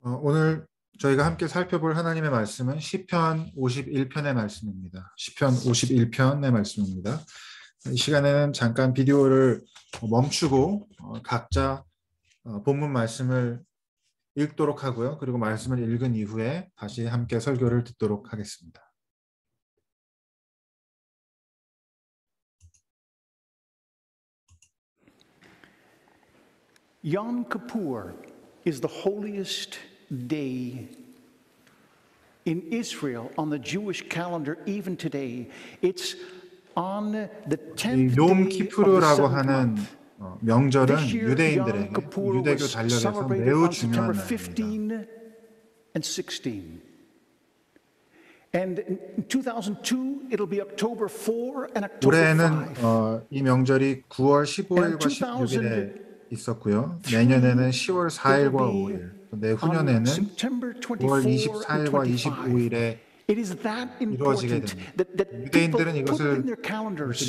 오늘 저희가 함께 살펴볼 하나님의 말씀은 시편 51편의 말씀입니다. 시편 51편의 말씀입니다. 이 시간에는 잠깐 비디오를 멈추고 각자 본문 말씀을 읽도록 하고요. 그리고 말씀을 읽은 이후에 다시 함께 설교를 듣도록 하겠습니다. Yom Kippur is the holiest day in Israel on the Jewish calendar even today. It's on the 10th 욤 day of the 키푸르라고 7th 하는 month. 명절은 This year, Yom 유대인들에게 Kippur 유대교 was 달력에서 celebrated 매우 on 중요한 September 날입니다. 15 and 16. And in 2002, it'll be October 4 and October 올해는 5. 이 명절이 9월 15일과 16일에 있었고요. 내년에는 10월 4일과 5일, 내후년에는 9월 24일과 25일에 이루어지게 됩니다. 유대인들은 이것을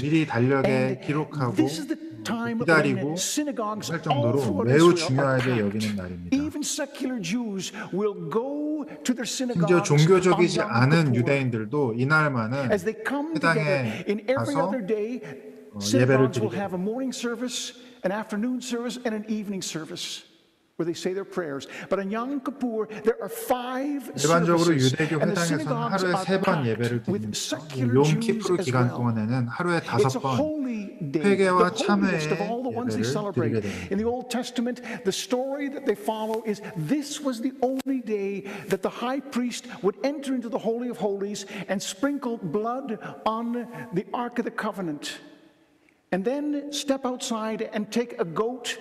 미리 달력에 기록하고 기다리고 할 정도로 매우 중요하게 여기는 날입니다. 심지어 종교적이지 않은 유대인들도 이날만은 회당에 가서 예배를 드리게 됩니다. An afternoon service and an evening service where they say their prayers. But on Yom Kippur, there are 5 일반적으로 services, 유대교 and the 회당에서는 synagogues 하루에 are 3번 예배를 packed with 드립니다. secular 욤 Jews 키푸르 as 기간 well. 동안에는 하루에 It's a 5번 holy day, the 회개와 holiest 참회의 of all the ones they 예배를 celebrate. 드리게 됩니다. In the Old Testament, the story that they follow is this was the only day that the high priest would enter into the Holy of Holies and sprinkle blood on the Ark of the Covenant. And then step outside and take a goat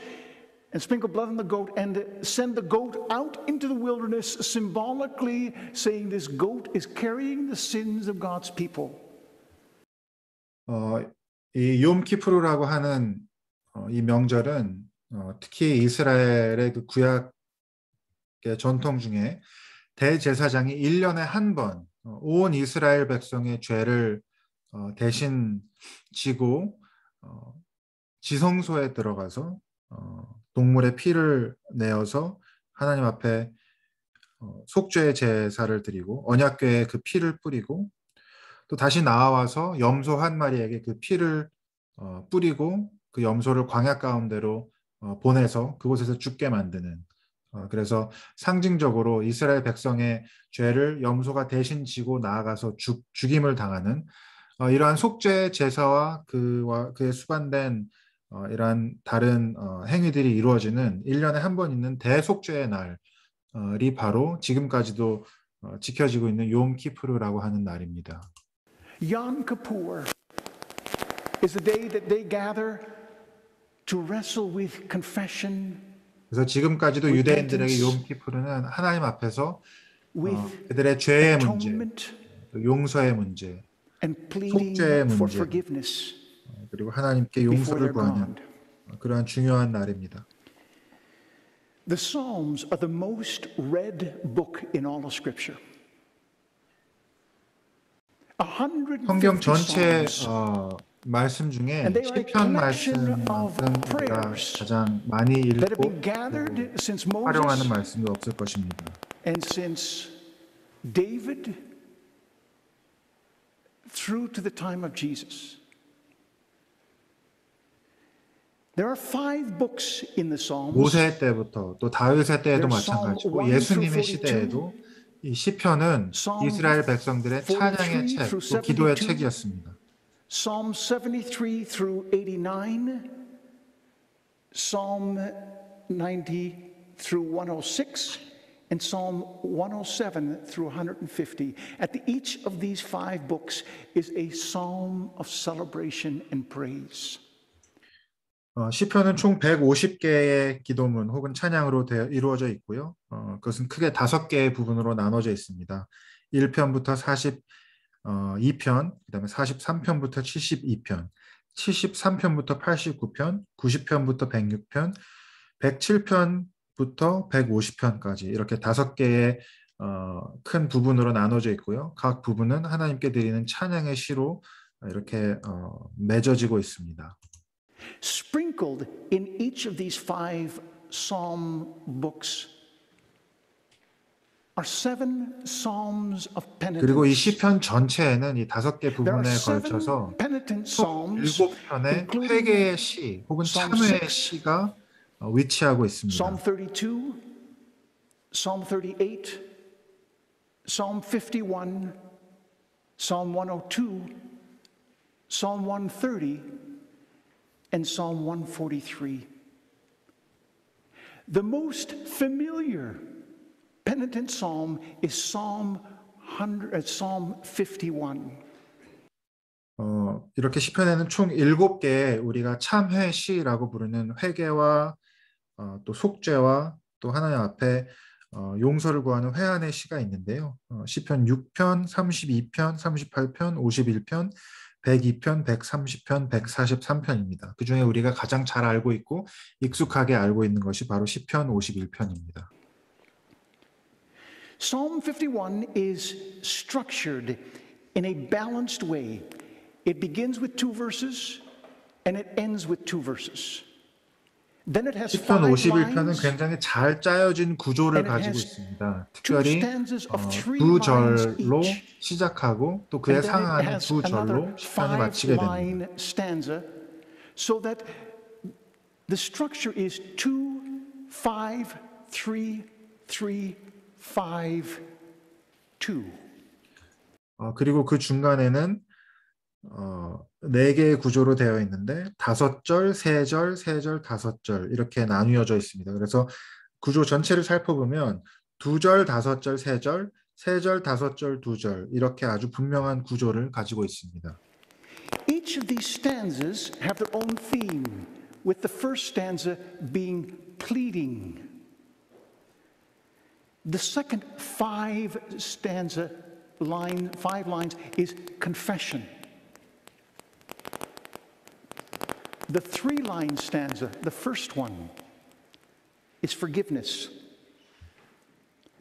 and sprinkle blood on the goat and send the goat out into the wilderness, symbolically saying this goat is carrying the sins of God's people. 이 욤 키푸르라고 하는 이 명절은 특히 이스라엘의 그 구약의 전통 중에 대제사장이 1년에 한 번 온 이스라엘 백성의 죄를 대신 지고 지성소에 들어가서 동물의 피를 내어서 하나님 앞에 속죄의 제사를 드리고 언약궤에 그 피를 뿌리고 또 다시 나와서 염소 한 마리에게 그 피를 뿌리고 그 염소를 광야 가운데로 보내서 그곳에서 죽게 만드는 그래서 상징적으로 이스라엘 백성의 죄를 염소가 대신 지고 나아가서 죽임을 당하는 이러한 속죄 제사와 그에 수반된 이러한 다른 행위들이 이루어지는 1년에 한 번 있는 대속죄의 날이 바로 지금까지도 지켜지고 있는 욤 키푸르라고 하는 날입니다. Yom Kippur is the day that they gather to wrestle with confession. 그래서 지금까지도 유대인들에게 욤 키푸르는 하나님 앞에서 그들의 죄의 문제, 용서의 문제, 속죄의 문제, 그리고 하나님께 용서를 구하는 그러한 중요한 날입니다. The Psalms are the most read book in all of Scripture. 성경 전체 말씀 중에 시편 말씀만큼 우리가 가장 많이 읽고 활용하는 말씀이 없을 것입니다. And since David through to the time of Jesus, there are 5 books in the Psalms. 모세 때부터 또 다윗의 때에도 마찬가지고 예수님의 시대에도 이 시편은 이스라엘 백성들의 찬양의 책, 또 기도의 책이었습니다. Psalm 73 through 89, Psalm 90 through 106, and Psalm 107 through 150. At each of these 5 books is a psalm of celebration and praise. 시편은 총 150개의 기도문 혹은 찬양으로 이루어져 있고요. 그것은 크게 5개의 부분으로 나눠져 있습니다. 1편부터 42편, 그다음에 43편부터 72편, 73편부터 89편, 90편부터 106편, 107편부터 150편까지 이렇게 5개의 큰 부분으로 나눠져 있고요. 각 부분은 하나님께 드리는 찬양의 시로 이렇게 맺어지고 있습니다. Sprinkled in each of these 5 psalm books are 7 psalms of 그리고 이 penitence. 시편 전체에는 이 5개 There are 부분에 7 걸쳐서 penitent 총 psalms, 7편의 including 회개의 시 혹은 Psalm 참회의 6, 시가 위치하고 Psalm 있습니다. 32, Psalm 38, Psalm 51, Psalm 102, Psalm 130, and Psalm 143. The most familiar penitent psalm is Psalm 51. 이렇게 시편에는 총 7개의 우리가 참회 시라고 부르는 회개와 또 속죄와 또 하나님 앞에 용서를 구하는 회한의 시가 있는데요. 시편 6편, 32편, 38편, 51편, 102편, 130편, 143편입니다. 그중에 우리가 가장 잘 알고 있고 익숙하게 알고 있는 것이 바로 시편 51편입니다. Psalm 51 is structured in a balanced way. It begins with 2 verses and it ends with 2 verses. Then it has 시편 5 51편은 lines 굉장히 잘 짜여진 구조를 and it 가지고 has 있습니다. 2 특별히 stanzas of 3 두 lines 절로 each. 시작하고 또 그에 And then it 상하는 has 두 another 절로 시편이 마치게 됩니다. 5-line stanza, so that the structure is 2, 5, 3, 3, 5, 2. 그리고 그 중간에는 4개의 구조로 되어 있는데 5절, 3절, 3절, 5절 이렇게 나뉘어져 있습니다. 그래서 구조 전체를 살펴보면 2절, 5절, 3절, 3절, 5절, 2절 이렇게 아주 분명한 구조를 가지고 있습니다. Each of these stanzas have their own theme, with the first stanza being pleading. The second 5 lines is confession. The 3-line stanza, the first one, is forgiveness.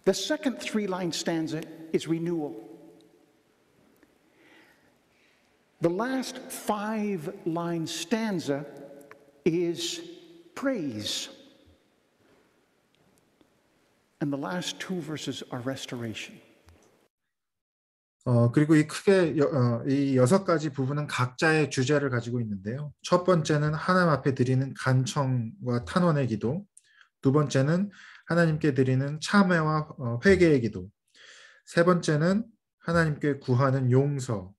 The second 3-line stanza is renewal. The last 5-line stanza is praise. And the last 2 verses are restoration. 그리고 이 크게 이 6가지 부분은 각자의 주제를 가지고 있는데요. 첫 번째는 하나님 앞에 드리는 간청과 탄원의 기도, 두 번째는 하나님께 드리는 참회와 회개의 기도, 세 번째는 하나님께 구하는 용서,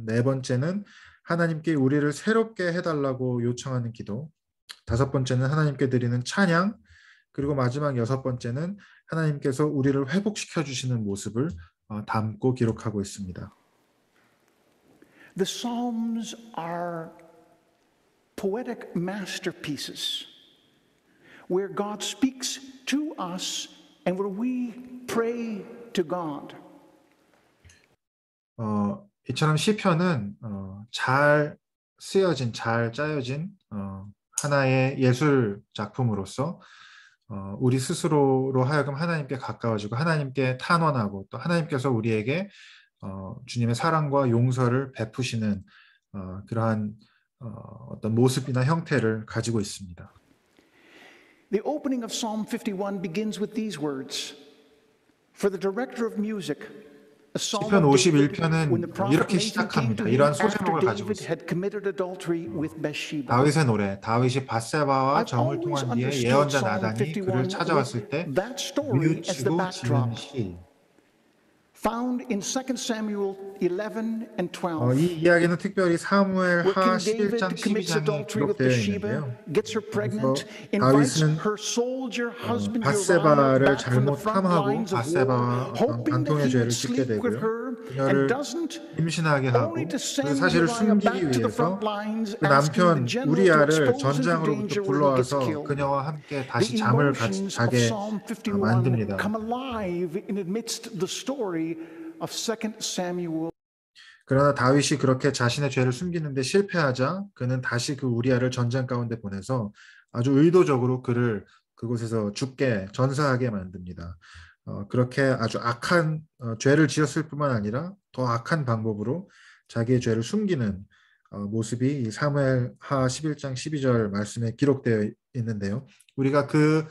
네 번째는 하나님께 우리를 새롭게 해달라고 요청하는 기도, 다섯 번째는 하나님께 드리는 찬양, 그리고 마지막 6번째는 하나님께서 우리를 회복시켜 주시는 모습을 담고 기록하고 있습니다. The Psalms are poetic masterpieces where God speaks to us and where we pray to God. 이처럼 시편은 잘 쓰여진, 잘 짜여진 하나의 예술 작품으로서 우리 스스로로 하여금 하나님께 가까워지고 하나님께 탄원하고 또 하나님께서 우리에게 주님의 사랑과 용서를 베푸시는 그러한 어떤 모습이나 형태를 가지고 있습니다. The opening of Psalm 51 begins with these words. For the director of music, a psalm 시편 of David, 51편은 when the prophet 이렇게 Nathan came 시작합니다. to him 이러한 after 소제목을 가지고 David 있습니다. had committed adultery with Bathsheba. 다윗의 노래, 다윗이 바세바와 I've 정을 always 통한 뒤에 understood 예언자 Psalm 나단이 그를 51 찾아왔을 때 with that story as the 뉘우치고 지은 backdrop. 시. Found in 2 Samuel 11 and 12. 이 이야기는 특별히 사무엘 Where 하 King David 11장 commits 12장에 adultery with 기록되어 Bathsheba, 있는데요. gets her pregnant, 그래서 invites 다윗은 her soldier husband Uriah 바세바를 back from the 잘못 front 탐하고 lines of war, 바세바와 어떤 hoping that 간통의 he would 죄를 짓게 sleep with 되고요. her, and 그녀를 doesn't, 임신하게 하고 only to 그 send 사실을 Uriah 숨기기 back to the front 위해서 lines, 그 asking the 남편 general to 우리아를 expose him to 전장으로부터 danger where he gets 불러와서 killed. 그녀와 함께 다시 The 잠을 emotions of 자게 Psalm 51 만듭니다. come alive in amidst the story of 2 Samuel. 그러나 다윗이 그렇게 자신의 죄를 숨기는데 실패하자 그는 다시 그 우리아를 전장 가운데 보내서 아주 의도적으로 그를 그곳에서 죽게 전사하게 만듭니다. 그렇게 아주 악한 죄를 지었을 뿐만 아니라 더 악한 방법으로 자기의 죄를 숨기는 모습이 이 사무엘 하 11장 12절 말씀에 기록되어 있는데요. 우리가 그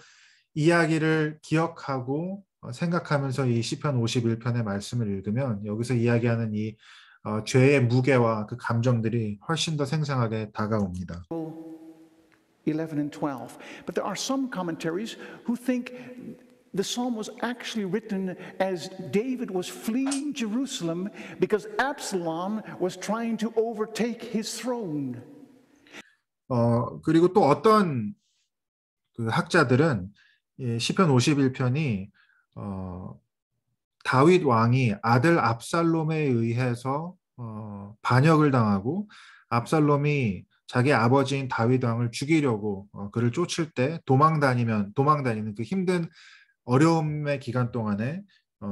이야기를 기억하고 생각하면서 이 시편 51편의 말씀을 읽으면 여기서 이야기하는 이 죄의 무게와 그 감정들이 훨씬 더 생생하게 다가옵니다. 11 and 12. But there are some commentaries who think the psalm was actually written as David was fleeing Jerusalem because Absalom was trying to overtake his throne. 그리고 또 어떤 그 학자들은 시편 51편이 다윗 왕이 아들 압살롬에 의해서 반역을 당하고 압살롬이 자기 아버지인 다윗 왕을 죽이려고 그를 쫓을 때 도망다니는 그 힘든 어려움의 기간 동안에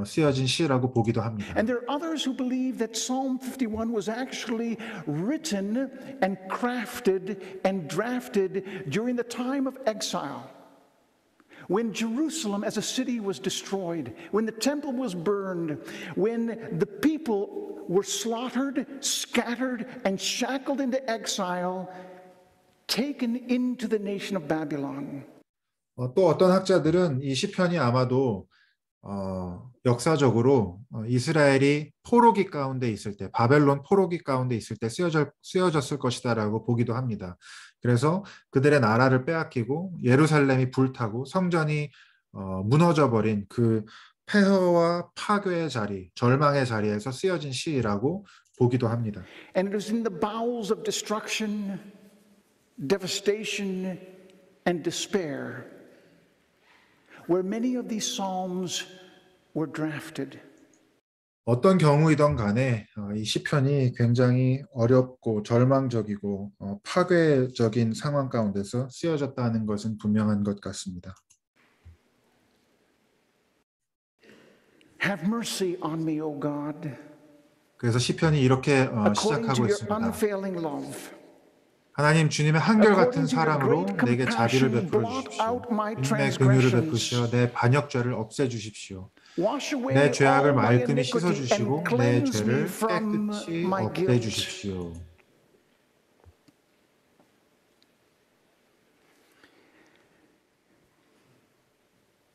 쓰여진 시라고 보기도 합니다. And there are others who believe that Psalm 51 was actually written and crafted and drafted during the time of exile. When Jerusalem as a city was destroyed, when the temple was burned, when the people were slaughtered, scattered, and shackled into exile, taken into the nation of Babylon. 또 어떤 학자들은 이 시편이 아마도 역사적으로 이스라엘이 포로기 가운데 있을 때, 바벨론 포로기 가운데 있을 때 쓰여졌을 것이다라고 보기도 합니다. 그래서 그들의 나라를 빼앗기고 예루살렘이 불타고 성전이 무너져 버린 그 폐허와 파괴의 자리, 절망의 자리에서 쓰여진 시라고 보기도 합니다. And it was in the bowels of destruction, devastation, and despair where many of these psalms were drafted. 어떤 경우이든 간에 이 시편이 굉장히 어렵고 절망적이고 파괴적인 상황 가운데서 쓰여졌다는 것은 분명한 것 같습니다. Have mercy on me, O God. 그래서 시편이 이렇게 According to 시작하고 your 있습니다. unfailing love. 하나님 주님의 한결같은 According to your 사랑으로 great 내게 자비를 compassion, 베풀어 blot 주십시오. out my 주님의 긍휼을 transgressions. 베푸시어 내 반역죄를 없애 주십시오. Wash away 내 죄악을 all my 말끔히 씻어 iniquity 주시고 and 내 cleanse me 죄를 from 깨끗이 my 없애 guilt. 주십시오.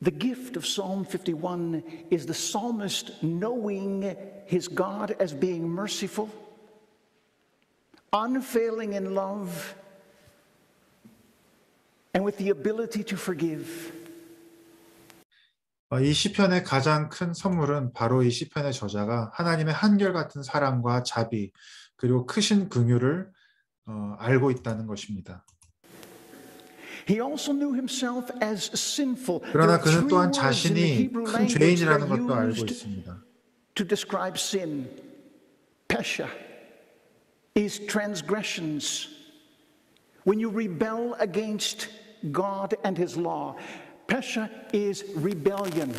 The gift of Psalm 51 is the psalmist knowing his God as being merciful, unfailing in love, and with the ability to forgive. 이 시편의 가장 큰 선물은 바로 이 시편의 저자가 하나님의 한결같은 사랑과 자비 그리고 크신 긍휼을 알고 있다는 것입니다. He also knew himself as sinful. 그러나 There are 그는 three 또한 words in the 자신이 Hebrew 큰 language that 죄인이라는 are 것도 알고 used 있습니다. to describe sin. Pesha is transgressions. When you rebel against God and his law. Pesha is rebellion.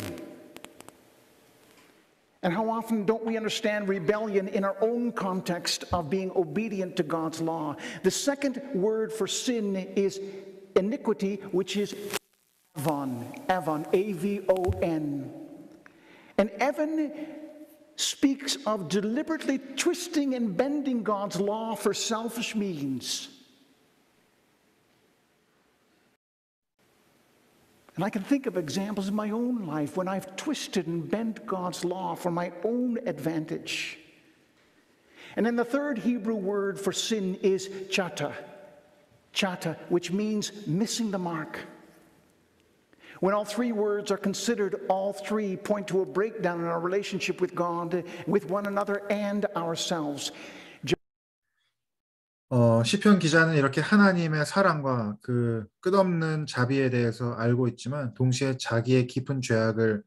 And how often don't we understand rebellion in our own context of being obedient to God's law? The second word for sin is iniquity, which is avon, A-V-O-N. And Evan speaks of deliberately twisting and bending God's law for selfish means. And I can think of examples in my own life when I've twisted and bent God's law for my own advantage. And then the third Hebrew word for sin is chata, which means missing the mark. When all three words are considered, all three point to a breakdown in our relationship with God, with one another, and ourselves. 시편 기자는 이렇게 하나님의 사랑과 그 끝없는 자비에 대해서 알고 있지만 동시에 자기의 깊은 죄악을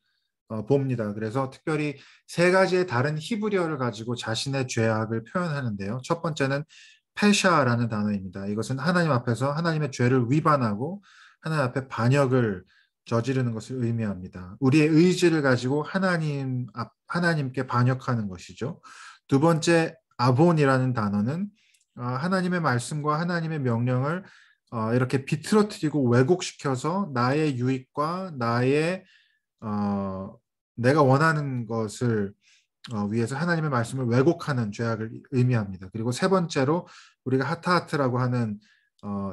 봅니다. 그래서 특별히 세 가지의 다른 히브리어를 가지고 자신의 죄악을 표현하는데요. 첫 번째는 페샤라는 단어입니다. 이것은 하나님 앞에서 하나님의 죄를 위반하고 하나님 앞에 반역을 저지르는 것을 의미합니다. 우리의 의지를 가지고 하나님께 반역하는 것이죠. 두 번째 아본이라는 단어는 하나님의 말씀과 하나님의 명령을 이렇게 비틀어뜨리고 왜곡시켜서 나의 유익과 내가 원하는 것을 위해서 하나님의 말씀을 왜곡하는 죄악을 의미합니다. 그리고 세 번째로 우리가 하타하트라고 하는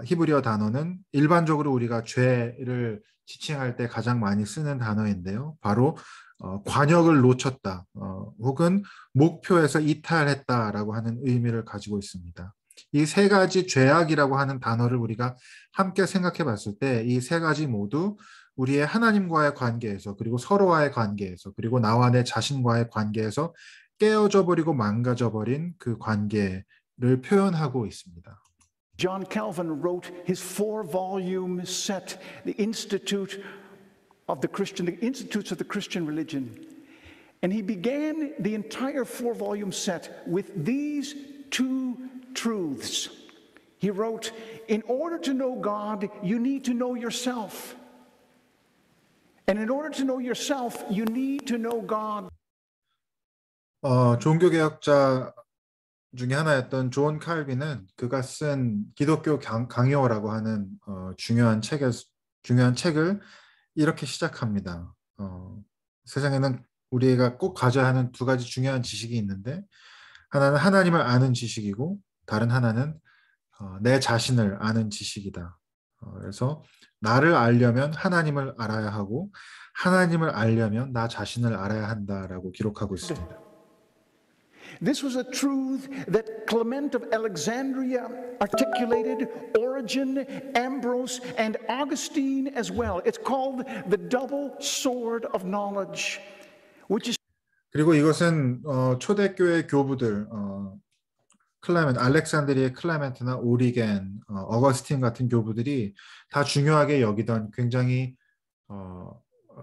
히브리어 단어는 일반적으로 우리가 죄를 지칭할 때 가장 많이 쓰는 단어인데요. 바로 관역을 놓쳤다, 혹은 목표에서 이탈했다라고 하는 의미를 가지고 있습니다. 이 세 가지 죄악이라고 하는 단어를 우리가 함께 생각해 봤을 때 이 세 가지 모두 우리의 하나님과의 관계에서, 그리고 서로와의 관계에서, 그리고 나와 내 자신과의 관계에서 깨어져 버리고 망가져 버린 그 관계를 표현하고 있습니다. John Calvin wrote his 4-volume set, The Institutes of the Christian Religion. And he began the entire 4-volume set with these two truths. He wrote, in order to know God, you need to know yourself. And in order to know yourself, you need to know God. 종교개혁자 중에 하나였던 존 칼빈은 그가 쓴 기독교 강요라고 하는 중요한 책을 이렇게 시작합니다. 세상에는 우리가 꼭 가져야 하는 두 가지 중요한 지식이 있는데, 하나는 하나님을 아는 지식이고 다른 하나는 내 자신을 아는 지식이다. 그래서 나를 알려면 하나님을 알아야 하고 하나님을 알려면 나 자신을 알아야 한다라고 기록하고 있습니다. This was a truth that Clement of Alexandria articulated, Origen, Ambrose, and Augustine as well. It's called the double sword of knowledge, which is. 그리고 이것은 초대교회 교부들, 알렉산드리의 클레멘트나 오리겐, 어거스틴 같은 교부들이 다 중요하게 여기던 굉장히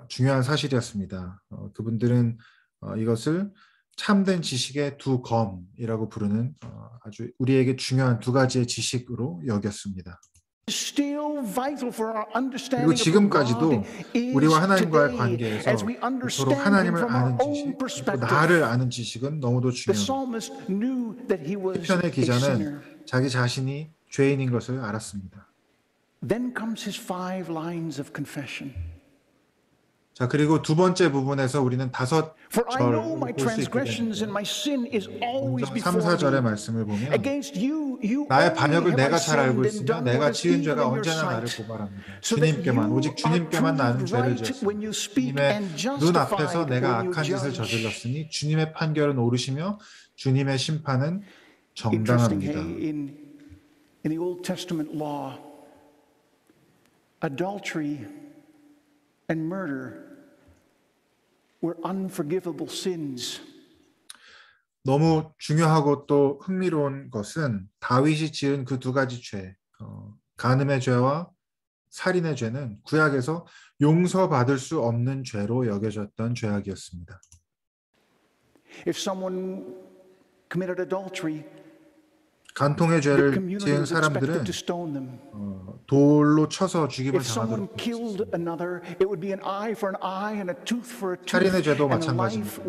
중요한 사실이었습니다. 그분들은 이것을 참된 지식의 두 검이라고 부르는 아주 우리에게 중요한 두 가지의 지식으로 여겼습니다. 그리고 지금까지도 우리와 하나님과의 관계에서 서로 하나님을 아는 지식, 또 나를 아는 지식은 너무도 중요합니다. 시편의 기자는 자기 자신이 죄인인 것을 알았습니다. Then comes his 5 lines of confession. 자, 그리고 두 번째 부분에서 우리는 5절을 볼 수 있게 됩니다. 3, 4절의 말씀을 보면 나의 반역을 내가 잘 알고 있으며 내가 지은 죄가 언제나 나를 고발합니다. 주님께만, 오직 주님께만 나는 죄를 지었습니다. 주님의 눈 앞에서 내가 악한 짓을 저질렀으니 주님의 판결은 옳으시며 주님의 심판은 정당합니다. In the Old Testament law, adultery and murder were unforgivable sins. 너무 중요하고 또 흥미로운 것은 다윗이 지은 그 두 가지 죄, 간음의 죄와 살인의 죄는 구약에서 용서받을 수 없는 죄로 여겨졌던 죄악이었습니다. If someone committed adultery, 간통의 죄를 지은 사람들은 돌로 쳐서 죽임을 당하도록 되었습니다. 살인의 죄도 마찬가지입니다.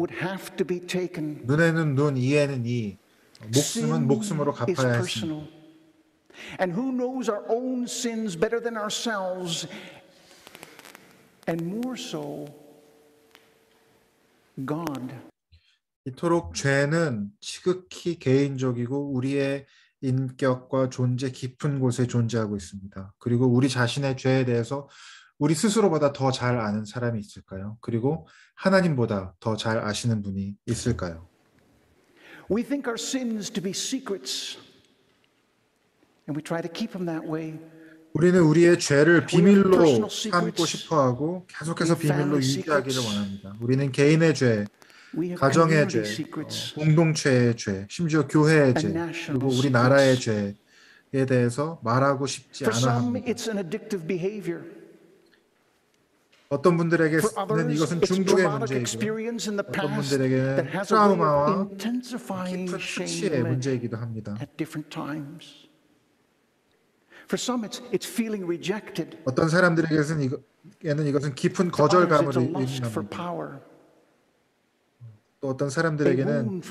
눈에는 눈, 이에는 이, 목숨은 목숨으로 갚아야 했습니다. And who knows our own sins better than ourselves, and more so, God. 이토록 죄는 지극히 개인적이고 우리의 인격과 존재 깊은 곳에 존재하고 있습니다. 그리고 우리 자신의 죄에 대해서 우리 스스로보다 더 잘 아는 사람이 있을까요? 그리고 하나님보다 더 잘 아시는 분이 있을까요? We think our sins to be secrets, and we try to keep them that way. 우리는 우리의 죄를 비밀로 삼고 싶어하고 계속해서 비밀로 유지하기를 원합니다. 우리는 개인의 죄, 가정의 죄, 공동체의 죄, 심지어 교회의 죄, 그리고 우리나라의 죄에 대해서 말하고 싶지 않아 합니다. 어떤 분들에게는 이것은 중독의 문제이고 어떤 분들에게는 트라우마와 깊은 수치의 문제이기도 합니다. 어떤 사람들에게는 이것은 깊은 거절감을 의미합니다. 또 어떤 사람들에게는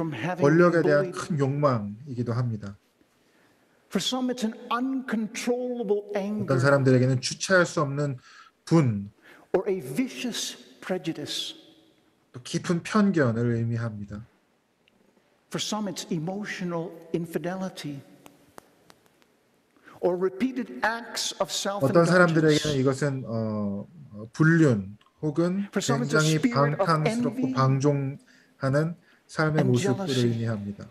권력에 대한 큰 욕망이기도 합니다. 어떤 사람들에게는 주체할 수 없는 분, 또 깊은 편견을 의미합니다. or repeated acts of 어떤 사람들에게는 self-indulgence. 이것은 불륜 혹은 For some, it's a 굉장히 spirit of 방탕스럽고 envy 방종하는 삶의 and 모습들을 jealousy. 의미합니다.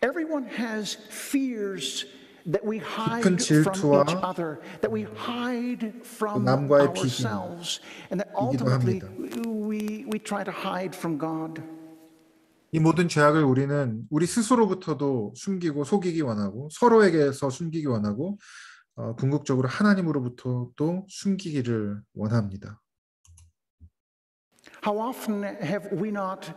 Everyone has fears that we 깊은 hide from 질투와 each other, that we hide from 남과의 비교, ourselves, and that 이기도 ultimately 합니다. we try to hide from God. 이 모든 죄악을 우리는 우리 스스로부터도 숨기고 속이기 원하고 서로에게서 숨기기 원하고 궁극적으로 하나님으로부터도 숨기기를 원합니다. How often have we not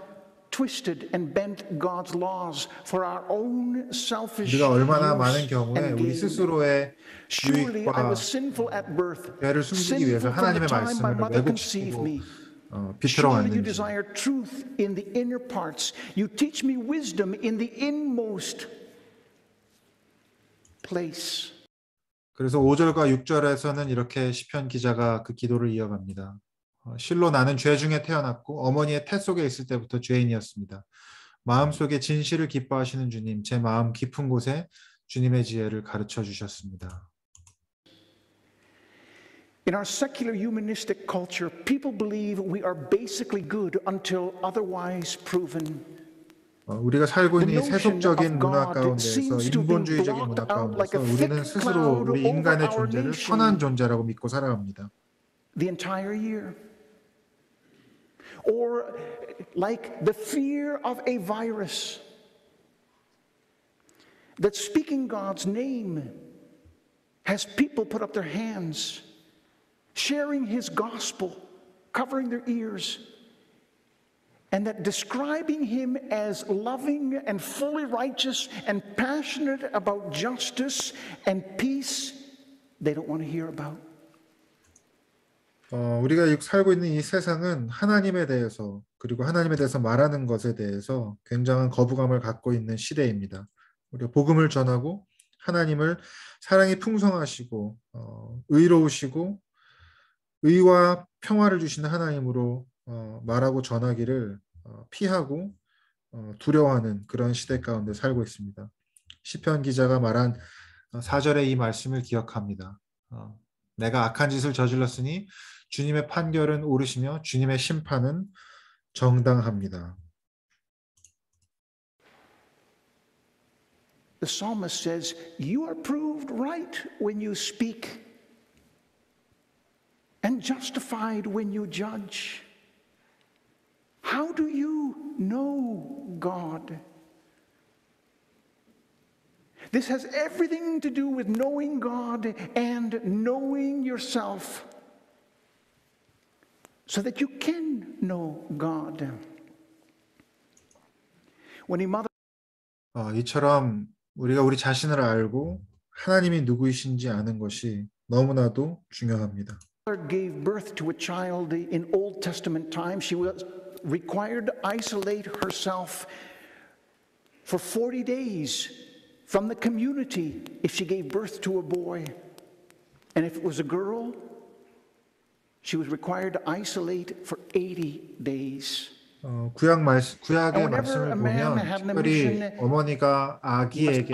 twisted and bent God's laws for our own selfish 우리가 얼마나 많은 use 경우에 and 우리 gain? 스스로의 Surely I 유익과 was sinful at birth, 죄를 숨기기 위해서 sinful from the 하나님의 time my 말씀을 mother conceived 왜곡시키고 me. 비틀어 Surely you 왔는지, desire truth in the inner parts. You teach me wisdom in the inmost place. 그래서 5절과 6절에서는 이렇게 시편 기자가 그 기도를 이어갑니다. 실로 나는 죄 중에 태어났고 어머니의 태 속에 있을 때부터 죄인이었습니다. 마음속에 진실을 기뻐하시는 주님, 제 마음 깊은 곳에 주님의 지혜를 가르쳐 주셨습니다. In our secular humanistic culture, people believe we are basically good until otherwise proven. 우리가 살고 있는 이 The notion 세속적인 of 문화 God 가운데에서 seems to be 인본주의적인 blocked 문화 out like 가운데서 a 우리는 thick 스스로 cloud 우리 over 인간의 our 존재를 nation 선한 존재라고 믿고 살아갑니다. the entire year. Or like the fear of a virus that speaking God's name has people put up their hands, sharing his gospel, covering their ears, and that describing him as loving and fully righteous and passionate about justice and peace, they don't want to hear about. 우리가 살고 있는 이 세상은 하나님에 대해서 그리고 하나님에 대해서 말하는 것에 대해서 굉장한 거부감을 갖고 있는 시대입니다. 우리가 복음을 전하고 하나님을 사랑이 풍성하시고 의로우시고 의와 평화를 주시는 하나님으로 말하고 전하기를 피하고 두려워하는 그런 시대 가운데 살고 있습니다. 시편 기자가 말한 4절의 이 말씀을 기억합니다. 내가 악한 짓을 저질렀으니 주님의 판결은 옳으시며 주님의 심판은 정당합니다. The psalmist says, you are proved right when you speak and justified when you judge. How do you know God? This has everything to do with knowing God and knowing yourself so that you can know God. When he mother 이처럼 우리가 우리 자신을 알고 하나님이 누구이신지 아는 것이 너무나도 중요합니다. gave birth to a child in Old Testament times, she was required to isolate herself for 40 days from the community if she gave birth to a boy. And if it was a girl, she was required to isolate for 80 days. 구약의 말씀을 보면 특별히 어머니가 아기에게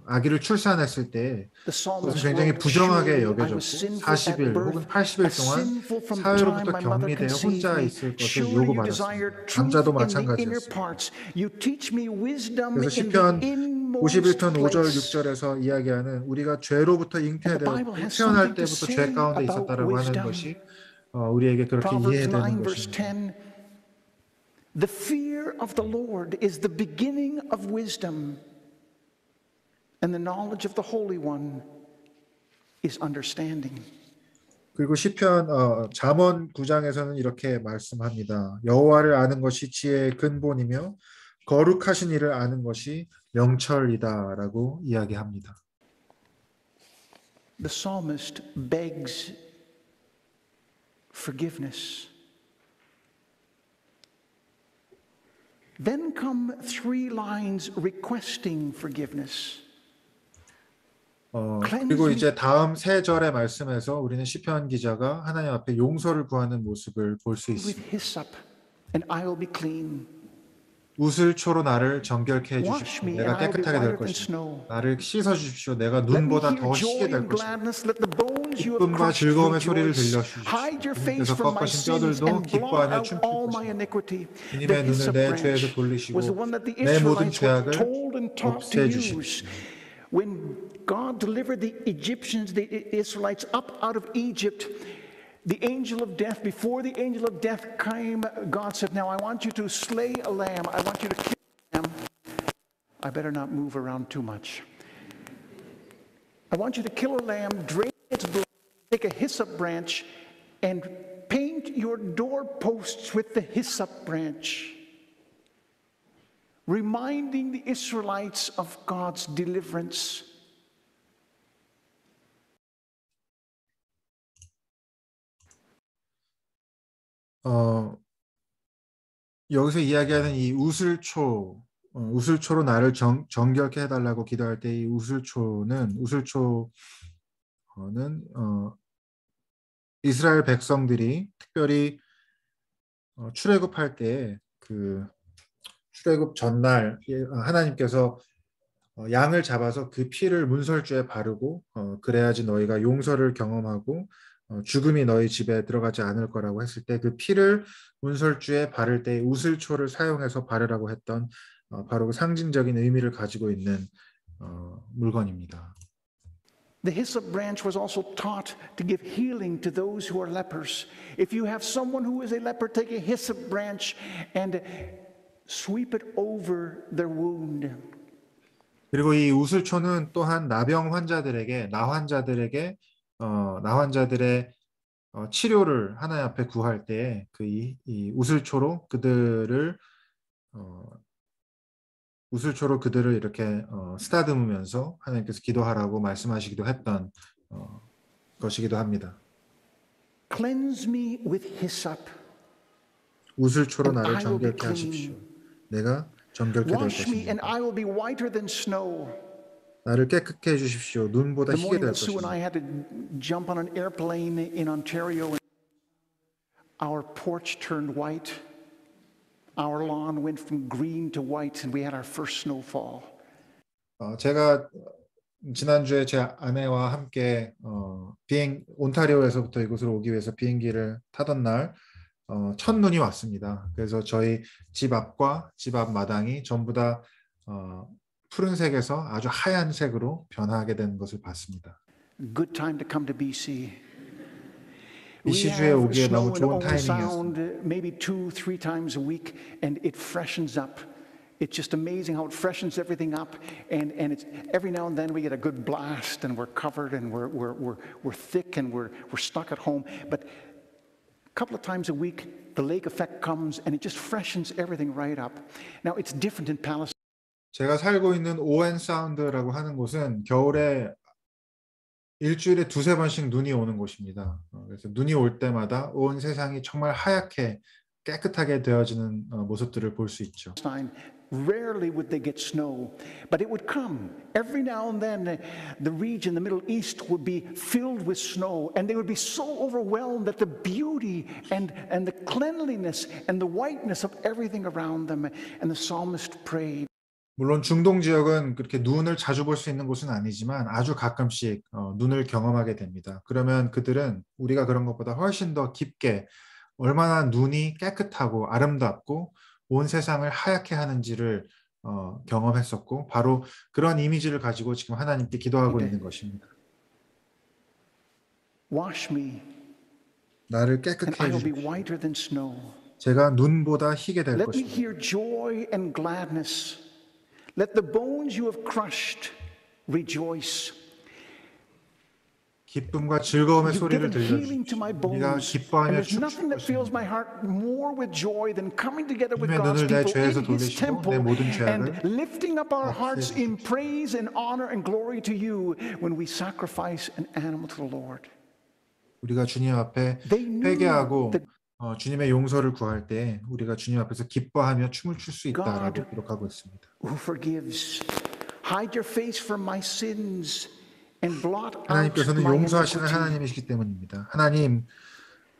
아기를 출산했을 때 그것은 굉장히 부정하게 여겨졌고 40일 혹은 80일 동안 사회로부터 격리되어 혼자 있을 것을 요구받았습니다. 남자도 마찬가지였습니다. 그래서 시편 51편 5절 6절에서 이야기하는 우리가 죄로부터 잉태되었고 태어날 때부터 죄 가운데 있었다라고 하는 것이 우리에게 그렇게 이해되는 것입니다. The fear of the Lord is the beginning of wisdom, and the knowledge of the Holy One is understanding. 그리고 시편 잠언 9장에서는 이렇게 말씀합니다. 여호와를 아는 것이 지혜의 근본이며 거룩하신 이를 아는 것이 명철이다라고 이야기합니다. The psalmist begs forgiveness. Then come 3 lines requesting forgiveness. 그리고 이제 다음 3절의 말씀에서 우리는 시편 기자가 하나님 앞에 용서를 구하는 모습을 볼 수 있습니다. With hyssop, and I will be clean. 우슬초로 나를 정결케 Wash 해주십시오. me, and 내가 I will be 깨끗하게 될 whiter than 것이니 snow. 나를 씻어주십시오. 내가 Let me 눈보다 hear 더 희게 joy 될 and 것이니 gladness. Let the bones you have 기쁨과 crushed 즐거움의 소리를 rejoice. 들려주십시오. Hide your face 주님께서 from my 꺾으신 sins 뼈들도 and blot 기뻐하며 out 춤출 all my 것이니 iniquity. The 주님의 눈을 hyssop 내 죄에서 branch was the 돌리시고 one that the 내 모든 Israelites were 죄악을 told and taught to use. 없애주십시오. When God delivered the Egyptians, the Israelites, up out of Egypt, the angel of death, before the angel of death came, God said, now I want you to slay a lamb. I want you to kill a lamb. I better not move around too much. I want you to kill a lamb, drain its blood, take a hyssop branch, and paint your doorposts with the hyssop branch, reminding the Israelites of God's deliverance. 여기서 이야기하는 이 우슬초로 나를 정결케 해달라고 기도할 때 이 우슬초는 이스라엘 백성들이 특별히 출애굽할 때 그 출애굽 전날 하나님께서 양을 잡아서 그 피를 문설주에 바르고 그래야지 너희가 용서를 경험하고 죽음이 너희 집에 들어가지 않을 거라고 했을 때 그 피를 문설주에 바를 때 우슬초를 사용해서 바르라고 했던 바로 그 상징적인 의미를 가지고 있는 물건입니다. The hyssop branch was also taught to give healing to those who are lepers. If you have someone who is a leper, take a hyssop branch and sweep it over their wound. 그리고 이 우슬초는 또한 나병 환자들에게 나환자들의 치료를 하나님 앞에 구할 때 그 이 우슬초로 그들을 이렇게 쓰다듬으면서 하나님께서 기도하라고 말씀하시기도 했던 것이기도 합니다. Cleanse me with hyssop. 우슬초로 and 나를 I will be 정결케 하십시오. clean. 내가 정결케 될 Wash me, and 것입니다. I will be whiter than snow. 나를 깨끗게 해주십시오. 눈보다 The 희게 morning 될 that Sue and I 것입니다. had to jump on an airplane in Ontario, our porch turned white. Our lawn went from green to white, and we had our first snowfall. 제가 지난주에 제 아내와 함께 온타리오에서부터 이곳으로 오기 위해서 비행기를 타던 날 첫눈이 왔습니다. 그래서 저희 집 앞과 집 앞 마당이 전부 다 푸른색에서 아주 하얀색으로 변하게 된 것을 봤습니다. Good time to come to BC. We BC주에 have 오기에 너무 snow in 좋은 Owen 타이밍이었습니다. Sound maybe 2-3 times a week, and it freshens up. It's just amazing how it freshens everything up, and it's every now and then we get a good blast, and we're covered, and we're thick, and we're stuck at home. But a couple of times a week, the lake effect comes, and it just freshens everything right up. Now it's different in Palestine. 제가 살고 있는 오웬 사운드라고 하는 곳은 겨울에 일주일에 2-3번씩 눈이 오는 곳입니다. 그래서 눈이 올 때마다 온 세상이 정말 하얗게 깨끗하게 되어지는 모습들을 볼 수 있죠. Rarely would they get snow, but it would come. Every now and then, the region, the Middle East, would be filled with snow, and they would be so overwhelmed that the beauty and the cleanliness and the whiteness of everything around them, and the psalmist prayed. 물론 중동 지역은 그렇게 눈을 자주 볼 수 있는 곳은 아니지만 아주 가끔씩 눈을 경험하게 됩니다. 그러면 그들은 우리가 그런 것보다 훨씬 더 깊게 얼마나 눈이 깨끗하고 아름답고 온 세상을 하얗게 하는지를 경험했었고 바로 그런 이미지를 가지고 지금 하나님께 기도하고 있는 것입니다. Wash me, 나를 and 깨끗게 I will be 해주십시오. whiter than snow. 제가 눈보다 희게 될 Let me 것입니다. hear joy and gladness. Let the bones you have crushed rejoice. 기쁨과 즐거움의 You've 소리를 given healing to 들려주십시오. my 우리가 bones. And 기뻐하며 there's 춤출 nothing that fills my 것입니다. heart more with joy than coming together with 주님의 God's 눈을 내 people 죄에서 in His 돌리시고 temple 내 모든 and 죄악을 lifting up our hearts in 없애주십시오. praise and honor and glory to you when we sacrifice an animal to the Lord. 우리가 주님 앞에 They knew 회개하고 that 주님의 용서를 구할 때 우리가 주님 앞에서 기뻐하며 춤을 출 수 있다라고 God 기록하고 있습니다. who forgives. Hide your face from my sins and blot out 하나님께서는 my 용서하시는 iniquity. 하나님이시기 때문입니다. 하나님,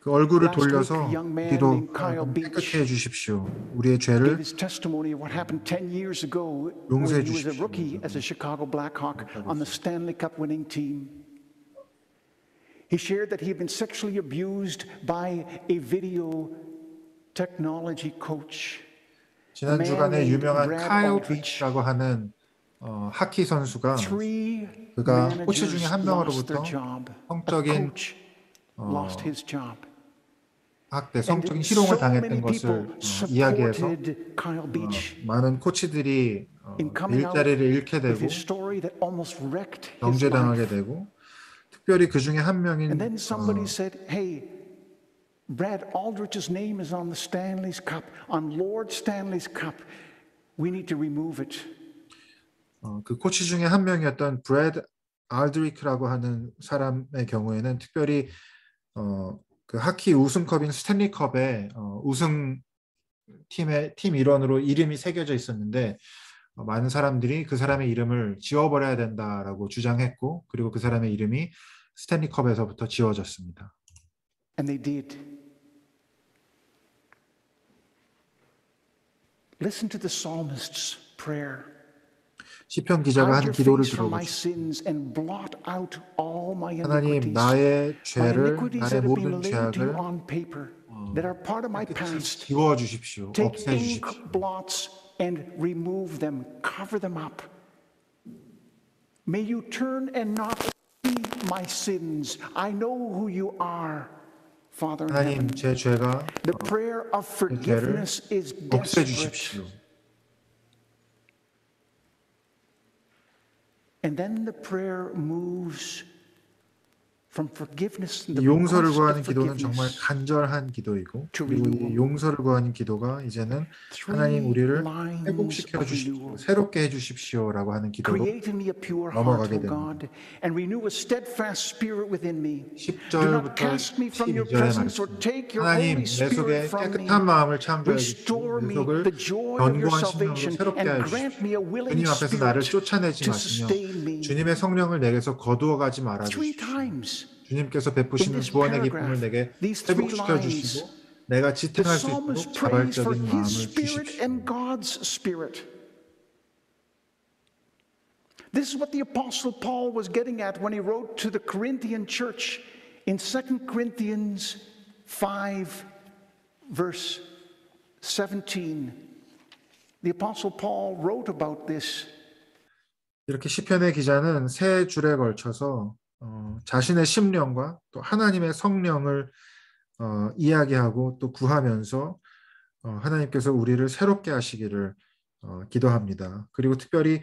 그 얼굴을 Last week, a 돌려서 young man 우리로 named Kyle 하여금 깨끗게 Beach 해주십시오. 우리의 gave 죄를 his testimony of what happened 10 years ago 용서해 when he was a 주십시오. rookie as a Chicago Blackhawk on the Stanley Cup winning team. He shared that he had been sexually abused by a video technology coach. 지난 주간에 named 유명한 Brad 카일 Aldrich. 비치라고 하는 하키 선수가 Three 그가 코치 중에 managers 한 lost their 명으로부터 job. A 성적인 coach lost his job. 학대, And 성적인 so 희롱을 당했던 many 것을 people 이야기해서 supported Kyle Beach 많은 코치들이 in coming out 일자리를 잃게 with 되고 his story that almost wrecked his 경제당하게 life. 되고 특별히 그 중에 한 명인 And then somebody said, hey, Brad Aldrich's name is on the Stanley's Cup, on Lord Stanley's Cup. We need to remove it. 그 코치 중에 한 명이었던 브래드 알드리크라고 하는 사람의 경우에는 특별히 그 하키 우승컵인 스탠리컵의 우승 팀 일원으로 이름이 새겨져 있었는데 많은 사람들이 그 사람의 이름을 지워버려야 된다라고 주장했고 그리고 그 사람의 이름이 스탠리컵에서부터 지워졌습니다. And they did. Listen to the psalmist's prayer. 시편 기자가 Hide 하는 your 기도를 face from my 들어보십시오. sins and blot out all my 하나님, iniquities. 나의 My 죄를, iniquities 나의 that have been 모든 laid to you 죄악을 on paper that are part of my past. 지워주십시오. Take 없애주십시오. ink blots and remove them, cover them up. May you turn and not see my sins. I know who you are, Father in heaven. 하나님, 제 죄가 The prayer of forgiveness is desperate. 없애주십시오. And then the prayer moves from forgiveness, the 용서를 request 구하는 of 기도는 정말 forgiveness. 간절한 기도이고 To 그리고 이 renewal. 용서를 구하는 기도가 이제는 하나님 우리를 회복시켜 주십시오. 새롭게 해주십시오라고 하는 기도로 Create in me a pure heart, 넘어가게 O 됩니다. God, and renew a steadfast spirit within me. Do 10절부터 not cast me from your 12절의 presence or 말씀. take your 하나님 Holy 내 속에 Spirit from me. 깨끗한 마음을 창조해 주시고 Restore 내 me 속을 the joy of your 견고한 심령으로 salvation 새롭게 and 하여 grant me 주십시오. a willing 주님 앞에서 나를 spirit 쫓아내지 to 마시며 sustain me. 주님의 성령을 내게서 거두어가지 말아 Three 주십시오. times 주님께서 in 베푸시는 this 구원의 paragraph, 기쁨을 내게 these three 회복시켜 lines, 주시고 내가 the 지탱할 수 psalmist 있도록 prays for 자발적인 마음을 his spirit 주십시오. and God's spirit. This is what the Apostle Paul was getting at when he wrote to the Corinthian church in 2 Corinthians 5, verse 17. The Apostle Paul wrote about this. 이렇게 시편의 기자는 세 줄에 걸쳐서 자신의 심령과 또 하나님의 성령을 이야기하고 또 구하면서 하나님께서 우리를 새롭게 하시기를 기도합니다. 그리고 특별히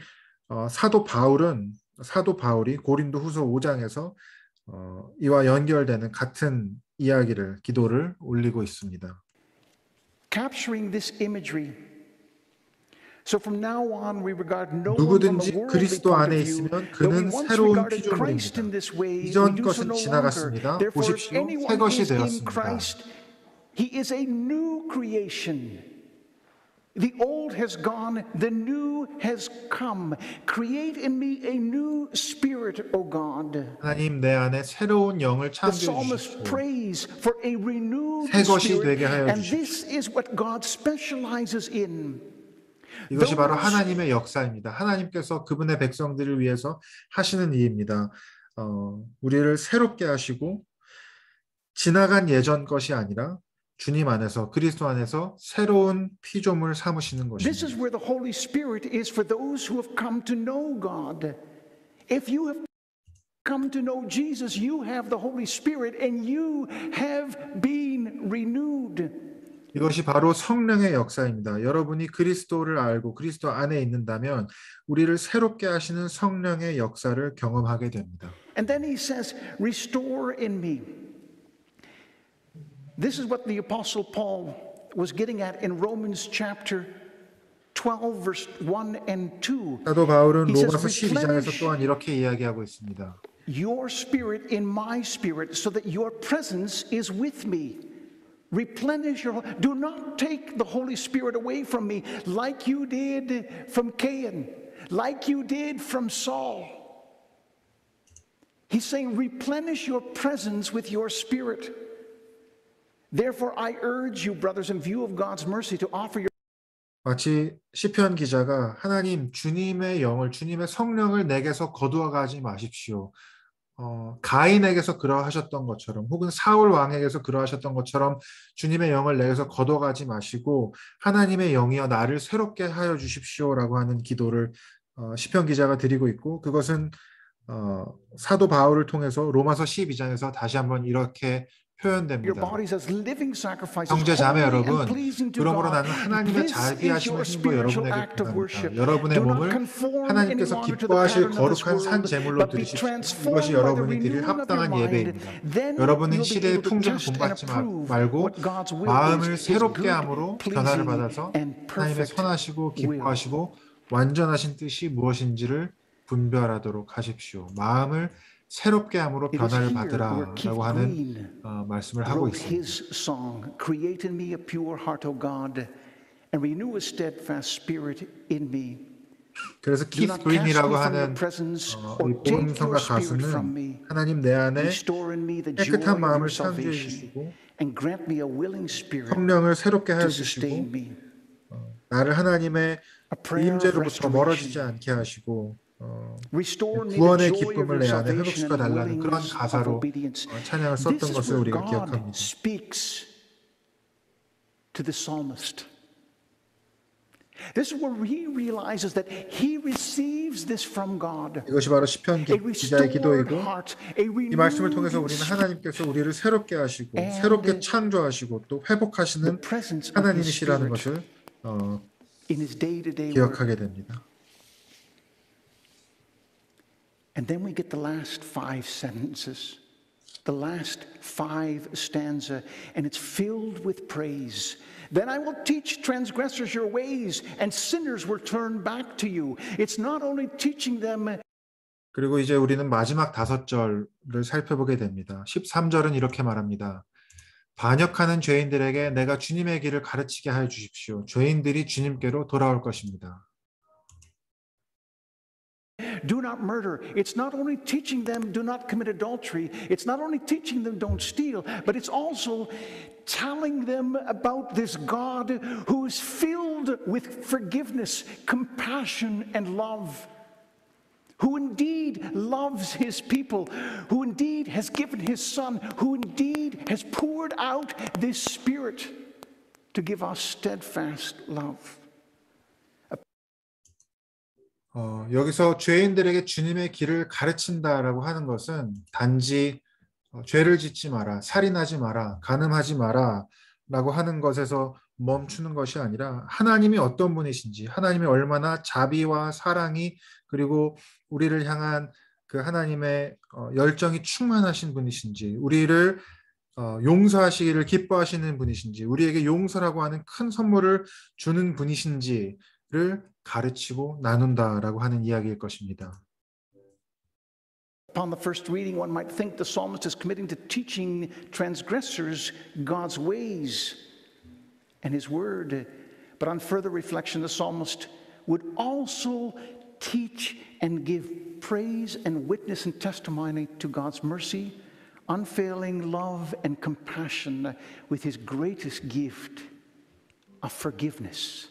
사도 바울이 고린도 후서 5장에서 이와 연결되는 같은 이야기를 기도를 올리고 있습니다. Capturing this imagery. So from now on we regard no one from 누구든지 a worldly 그리스도 point 안에 of view. 있으면 Though we 그는 once 새로운 regarded Christ in 피조물입니다. this way, we 이전 do so 것은 no 지나갔습니다. longer. Therefore, if 보십시오, 새 anyone 것이 is in 되었습니다. Christ, he is a new creation. The old has gone, the new has come. Create in me a new spirit, O God. 하나님 내 안에 새로운 영을 The 창조해 psalmist 주십시오. prays for a renewed 새 것이 spirit, 되게 하여 and 주십시오. this is what God specializes in. 이것이 바로 하나님의 역사입니다. 하나님께서 그분의 백성들을 위해서 하시는 일입니다. 우리를 새롭게 하시고 지나간 예전 것이 아니라 주님 안에서 그리스도 안에서 새로운 피조물 삼으시는 This 것입니다. is where the Holy Spirit is for those who have come to know God. If you have come to know Jesus, you have the Holy Spirit and you have been renewed. 이것이 바로 성령의 역사입니다. 여러분이 그리스도를 알고 그리스도 안에 있는다면 우리를 새롭게 하시는 성령의 역사를 경험하게 됩니다. And then he says, restore in me. This is what the Apostle Paul was getting at in Romans chapter 12, verse 1 and 2. 사도 바울은 He says, 로마서 12장에서 replenish 또한 이렇게 이야기하고 있습니다. your spirit in my spirit so that your presence is with me. Replenish your, do not take the Holy Spirit away from me like you did from Cain, like you did from Saul. He's saying replenish your presence with your spirit. Therefore I urge you, brothers, in view of God's mercy, to offer your 마치 시편 기자가 하나님 주님의 영을 주님의 성령을 내게서 거두어 가지 마십시오. 가인에게서 그러하셨던 것처럼 혹은 사울 왕에게서 그러하셨던 것처럼 주님의 영을 내게서 거둬가지 마시고 하나님의 영이여 나를 새롭게 하여 주십시오라고 하는 기도를 시편 기자가 드리고 있고 그것은 사도 바울을 통해서 로마서 12장에서 다시 한번 이렇게 your 표현됩니다. bodies as living sacrifices, 형제 자매 holy and 여러분, pleasing to 그러므로 God. 나는 하나님의 This is 자비하심을 your 힘입어 spiritual 여러분에게 act of worship. 구합니다. 여러분의 Do not 몸을 conform any 하나님께서 longer to the 기뻐하실 pattern of this 거룩한 산 world, 제물로 but be 드리십시오. 이것이 transformed by the 여러분이 드릴 renewing of your 합당한 mind. 예배입니다. Then 여러분은 you'll be 시대의 able to 풍조를 test and 본받지 approve 말고 what God's will 마음을 is, His 새롭게 good, 함으로 변화를 pleasing, 받아서 and 하나님의 perfect 선하시고 will. 기뻐하시고 완전하신 뜻이 무엇인지를 분별하도록 하십시오. 마음을 새롭게 함으로 It was 변화를 here where Keith 받으라라고 하는 Green 말씀을 하고 wrote 있습니다. his song, Create in me a pure heart, O God, and renew a steadfast spirit in me. 그래서 Do 키스 not cast me 그린이라고 from your 하는 presence 이 or take 복음성가 your spirit from 가수는 me. 하나님 내 안에 Restore in me the joy 깨끗한 of your 마음을 창조해 salvation 주시고 and grant me a willing spirit 성령을 새롭게 to 하여 sustain 주시고 me. 나를 하나님의 A prayer of 임재로부터 멀어지지 restoration. 않게 하시고 Restore in me the 구원의 joy of 기쁨을 your 내 안에 salvation 회복시켜 and 달라는 그런 willingness of 가사로 obedience. 찬양을 This 썼던 is 것을 where 우리가 God 기억합니다. speaks to the psalmist. This is where he realizes that he receives this from God. 이것이 바로 시편 A 기자의 restored 기도이고 heart, a 이 말씀을 renewed 통해서 우리는 spirit, 하나님께서 우리를 새롭게 하시고 and 새롭게 창조하시고 또 the 회복하시는 presence of His 하나님이시라는 Spirit 것을 in His day-to-day work. 기억하게 됩니다. And then we get the last 5 sentences, the last 5 stanza, and it's filled with praise. Then I will teach transgressors your ways, and sinners will turn back to you. It's not only teaching them. 그리고 이제 우리는 마지막 5절을 살펴보게 됩니다. 13절은 이렇게 말합니다. 반역하는 죄인들에게 내가 주님의 길을 가르치게 하여 주십시오. 죄인들이 주님께로 돌아올 것입니다. Do not murder. It's not only teaching them do not commit adultery. It's not only teaching them don't steal, but it's also telling them about this God who is filled with forgiveness, compassion, and love, who indeed loves His people, who indeed has given His Son, who indeed has poured out this Spirit to give us steadfast love. 여기서 죄인들에게 주님의 길을 가르친다라고 하는 것은 단지 죄를 짓지 마라, 살인하지 마라, 간음하지 마라 라고 하는 것에서 멈추는 것이 아니라 하나님이 어떤 분이신지, 하나님이 얼마나 자비와 사랑이 그리고 우리를 향한 그 하나님의 열정이 충만하신 분이신지, 우리를 용서하시기를 기뻐하시는 분이신지, 우리에게 용서라고 하는 큰 선물을 주는 분이신지를 가르치고 나눈다라고 하는 이야기일 것입니다. Upon the first reading, one might think the psalmist is committing to teaching transgressors God's ways and His word. But on further reflection, the psalmist would also teach and give praise and witness and testimony to God's mercy, unfailing love and compassion with His greatest gift of forgiveness.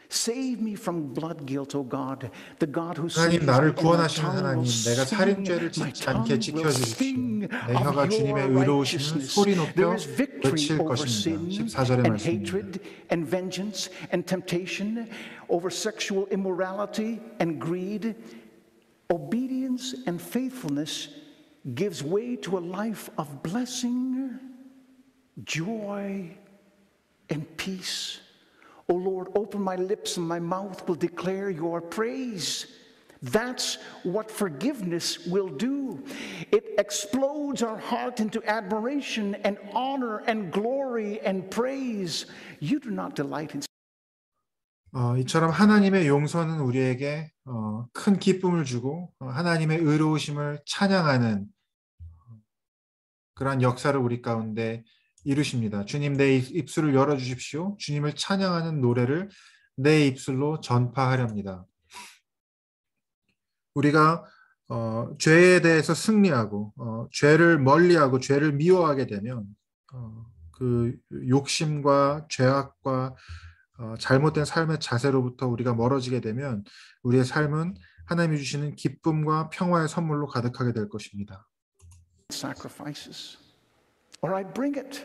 Save me from blood guilt, O God, the God who 하나님 saves me, 나를 and my 구원하시는 tongue 하나님, will 내가 sing, 살인죄를 my 짓지 않게 tongue will 지켜주십시오. sing 내 of 혀가 주님의 your 의로우심을 소리 righteousness. There 높여 is victory 외칠 over 것입니다. sin 14절의 and 말씀입니다. hatred and vengeance and temptation, over sexual immorality and greed. Obedience and faithfulness gives way to a life of blessing, joy, and peace. O Lord, open my lips and my mouth will declare your praise. That's what forgiveness will do. It explodes our heart into admiration and honor and glory and praise. You do not delight in. 이처럼 하나님의 용서는 우리에게 큰 기쁨을 주고 하나님의 의로우심을 찬양하는 그러한 역사를 우리 가운데 이루십니다. 주님 내 입술을 열어주십시오. 주님을 찬양하는 노래를 내 입술로 전파하렵니다. 우리가 죄에 대해서 승리하고 죄를 멀리하고 죄를 미워하게 되면 그 욕심과 죄악과 잘못된 삶의 자세로부터 우리가 멀어지게 되면 우리의 삶은 하나님이 주시는 기쁨과 평화의 선물로 가득하게 될 것입니다. sacrifices. All right, bring it.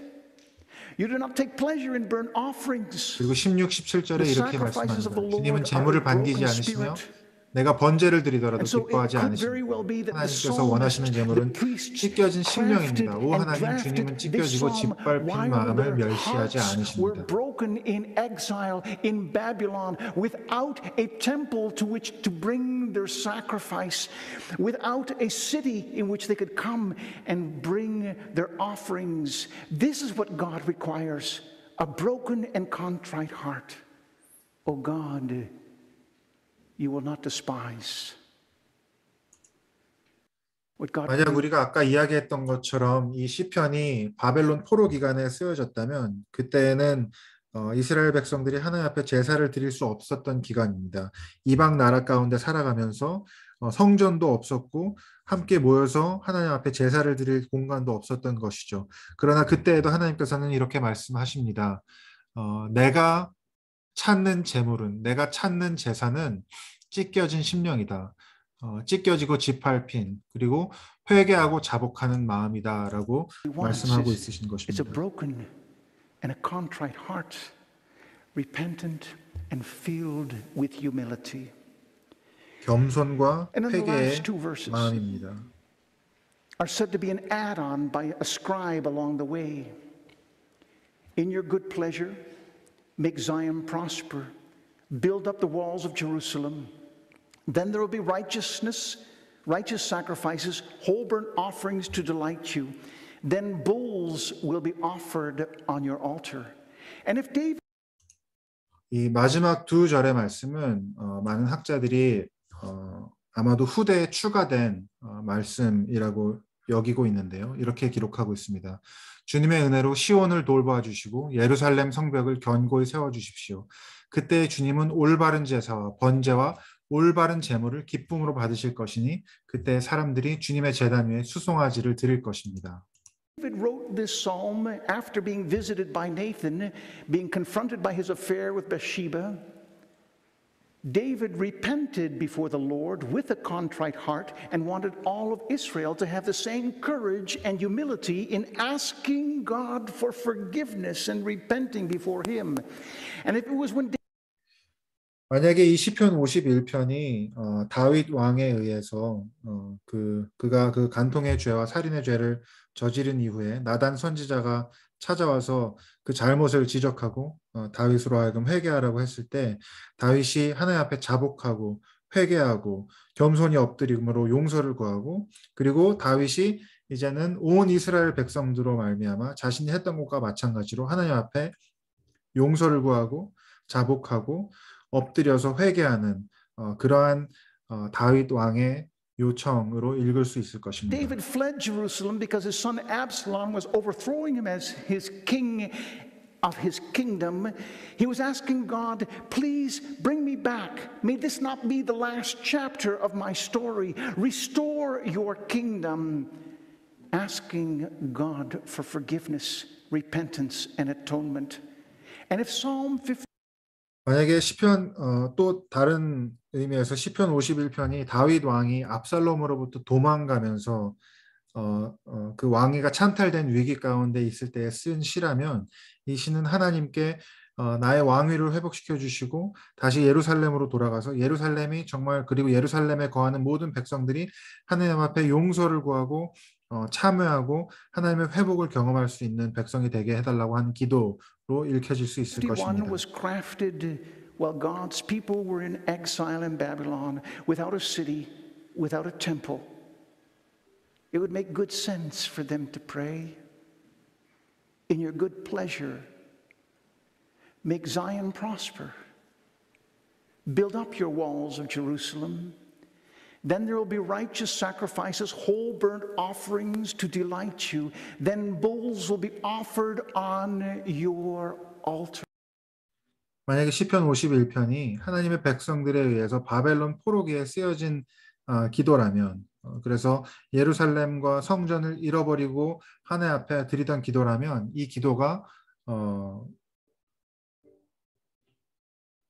You do not take pleasure in burnt offerings. 그리고 16, The 17절에 이렇게 sacrifices of 말씀합니다. the 주님은 Lord are a 재물을 반기지 broken 않으시며 spirit. 내가 번제를 And 드리더라도 so it 기뻐하지 could very well 않으십니다. be that the 하나님께서 원하시는 psalmist, the 재물은 priests 찢겨진 crafted 심령입니다. 오 and 하나님, 주님은 drafted this 찢겨지고 psalm 짓밟힌 while 마음을 their 멸시하지 hearts were 않으십니다. broken in exile in Babylon, without a temple to which to bring their sacrifice, without a city in which they could come and bring their offerings. This is what God requires, a broken and contrite heart. O God, you will not despise. What God 만약 우리가 아까 이야기했던 것처럼 이 시편이 바벨론 포로 기간에 쓰여졌다면 그때는 이스라엘 백성들이 하나님 앞에 제사를 드릴 수 없었던 기간입니다. 이방 나라 가운데 살아가면서 성전도 없었고 함께 모여서 하나님 앞에 제사를 드릴 공간도 없었던 것이죠. 그러나 그때에도 하나님께서는 이렇게 말씀하십니다. 내가 찾는 재물은, 내가 찾는 제사는 찢겨진 심령이다. 찢겨지고 짓밟힌, 그리고 회개하고 자복하는 마음이다라고 wants 말씀하고 is 있으신 it's a 것입니다. broken and a contrite heart, repentant and filled with humility. 겸손과 And then the 회개의 last two verses 마음입니다. are said to be an add-on by a scribe along the way. In your good pleasure, make Zion prosper, build up the walls of Jerusalem. Then there will be righteousness, righteous sacrifices, whole burnt offerings to delight you. Then bulls will be offered on your altar. And if David 이 마지막 두 절의 말씀은 많은 학자들이 아마도 후대에 추가된 말씀이라고 여기고 있는데요. 이렇게 기록하고 있습니다. 주님의 은혜로 시온을 돌보아 주시고 예루살렘 성벽을 견고히 세워 주십시오. 그때 주님은 올바른 제사와 번제와 올바른 제물을 기쁨으로 받으실 것이니 그때 사람들이 주님의 제단 위에 수송아지를 드릴 것입니다. wrote this psalm after being visited by Nathan, being confronted by his affair with Bathsheba, David repented before the Lord with a contrite heart and wanted all of Israel to have the same courage and humility in asking God for forgiveness and repenting before him. And if it was when 만약에 이 시편 51편이 다윗 왕에 의해서 그가 그 간통의 죄와 살인의 죄를 저지른 이후에 나단 선지자가 찾아와서 그 잘못을 지적하고 다윗으로 하여금 회개하라고 했을 때 다윗이 하나님 앞에 자복하고 회개하고 겸손히 엎드림으로 용서를 구하고 그리고 다윗이 이제는 온 이스라엘 백성들로 말미암아 자신이 했던 것과 마찬가지로 하나님 앞에 용서를 구하고 자복하고 엎드려서 회개하는 그러한 다윗 왕의 요청으로 읽을 수 있을 것입니다. David fled Jerusalem because his son Absalom was overthrowing him as his king of his kingdom. He was asking God, please bring me back. May this not be the last chapter of my story. Restore your kingdom. Asking God for forgiveness, repentance, and atonement. And if Psalm 50 만약에 시편 또 다른 의미에서 시편 51편이 다윗 왕이 압살롬으로부터 도망가면서 그 왕위가 찬탈된 위기 가운데 있을 때에 쓴 시라면 이 시는 하나님께 나의 왕위를 회복시켜 주시고 다시 예루살렘으로 돌아가서 예루살렘이 정말 그리고 예루살렘에 거하는 모든 백성들이 하나님 앞에 용서를 구하고 참여하고 하나님의 회복을 경험할 수 있는 백성이 되게 해달라고 하는 기도로 읽혀질 수 있을 51 것입니다. was crafted while God's people were in exile in Babylon, without a city, without a temple. It would make good sense for them to pray, in your good pleasure, make Zion prosper, build up your walls of Jerusalem. Then there will be righteous sacrifices, whole burnt offerings to delight you. Then bulls will be offered on your altar. 만약에 시편 51편이 하나님의 백성들에 의해서 바벨론 포로기에 쓰여진 기도라면 그래서 예루살렘과 성전을 잃어버리고 하나님 앞에 드리던 기도라면 이 기도가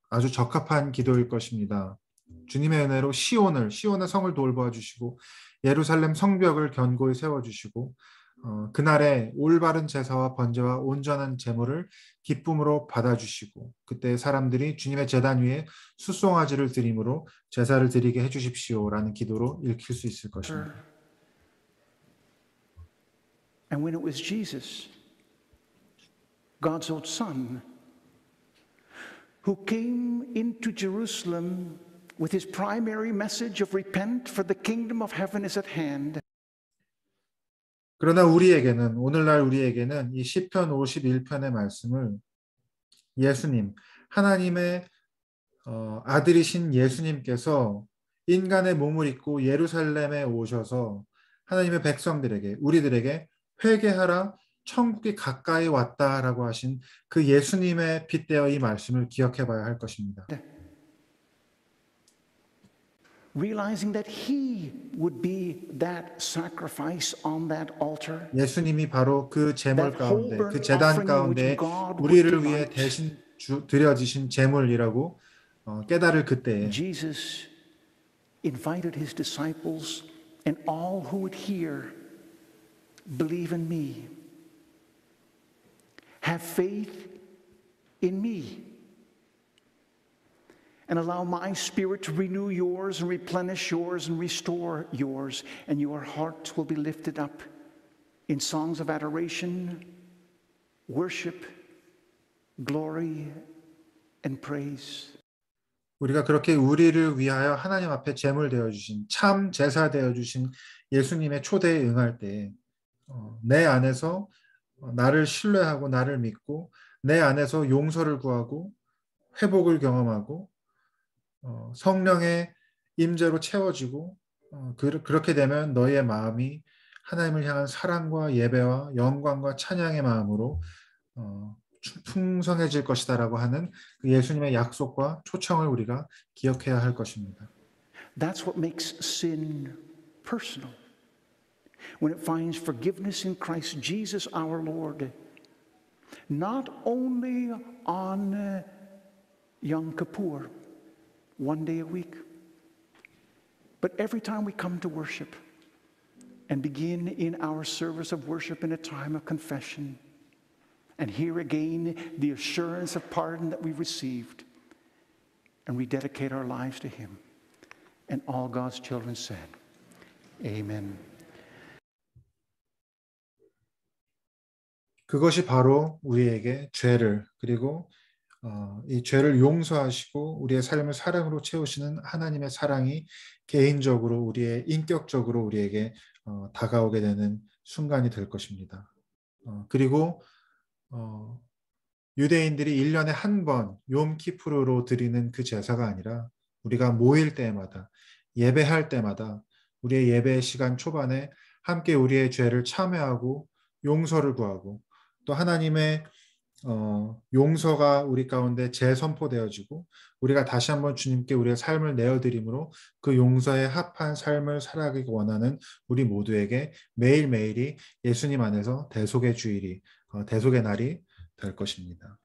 아주 적합한 기도일 것입니다. 주님의 은혜로 시온의 성을 돌보아 주시고 예루살렘 성벽을 견고히 세워 주시고 그날에 올바른 제사와 번제와 온전한 제물을 기쁨으로 받아 주시고 그때 사람들이 주님의 제단 위에 수송아지를 드림으로 제사를 드리게 해 주십시오라는 기도로 읽힐 수 있을 것입니다. And when it was Jesus, God's own Son, who came into Jerusalem with his primary message of repent, for the kingdom of heaven is at hand. 그러나 오늘날 우리에게는 이 시편 51편의 말씀을 예수님, 하나님의 아들이신 예수님께서 인간의 몸을 입고 예루살렘에 오셔서 하나님의 백성들에게, 우리들에게 회개하라, 천국이 가까이 왔다라고 하신 그 예수님의 빗대어 이 말씀을 기억해 봐야 할 것입니다. Realizing that he would be that sacrifice on that altar. 예수님이 바로 그 제물 가운데, 그 제단 가운데 우리를 위해 대신 드려지신 제물이라고 깨달을 그때에 Jesus invited his disciples and all who would hear, believe in me. Have faith in me. And allow my spirit to renew yours and replenish yours and restore yours. And your hearts will be lifted up in songs of adoration, worship, glory, and praise. 우리가 그렇게 우리를 위하여 하나님 앞에 제물 되어주신, 참 제사 되어주신 예수님의 초대에 응할 때 내 안에서 나를 신뢰하고 나를 믿고 내 안에서 용서를 구하고 회복을 경험하고 성령의 임재로 채워지고 그렇게 되면 너희의 마음이 하나님을 향한 사랑과 예배와 영광과 찬양의 마음으로 풍성해질 것이다라고 하는 그 예수님의 약속과 초청을 우리가 기억해야 할 것입니다. That's what makes sin personal. When it finds forgiveness in Christ Jesus our Lord, not only on Yom Kippur, one day a week, but every time we come to worship and begin in our service of worship in a time of confession, and hear again the assurance of pardon that we've received, and we dedicate our lives to him. And all God's children said, Amen. 그것이 바로 우리에게 죄를 그리고 이 죄를 용서하시고 우리의 삶을 사랑으로 채우시는 하나님의 사랑이 개인적으로 우리의 인격적으로 우리에게 다가오게 되는 순간이 될 것입니다. 그리고 유대인들이 1년에 한 번 욤키푸르로 드리는 그 제사가 아니라 우리가 모일 때마다 예배할 때마다 우리의 예배 시간 초반에 함께 우리의 죄를 참회하고 용서를 구하고 또 하나님의 용서가 우리 가운데 재선포되어지고 우리가 다시 한번 주님께 우리의 삶을 내어드림으로 그 용서에 합한 삶을 살아가기 원하는 우리 모두에게 매일매일이 예수님 안에서 대속의 주일이 대속의 날이 될 것입니다.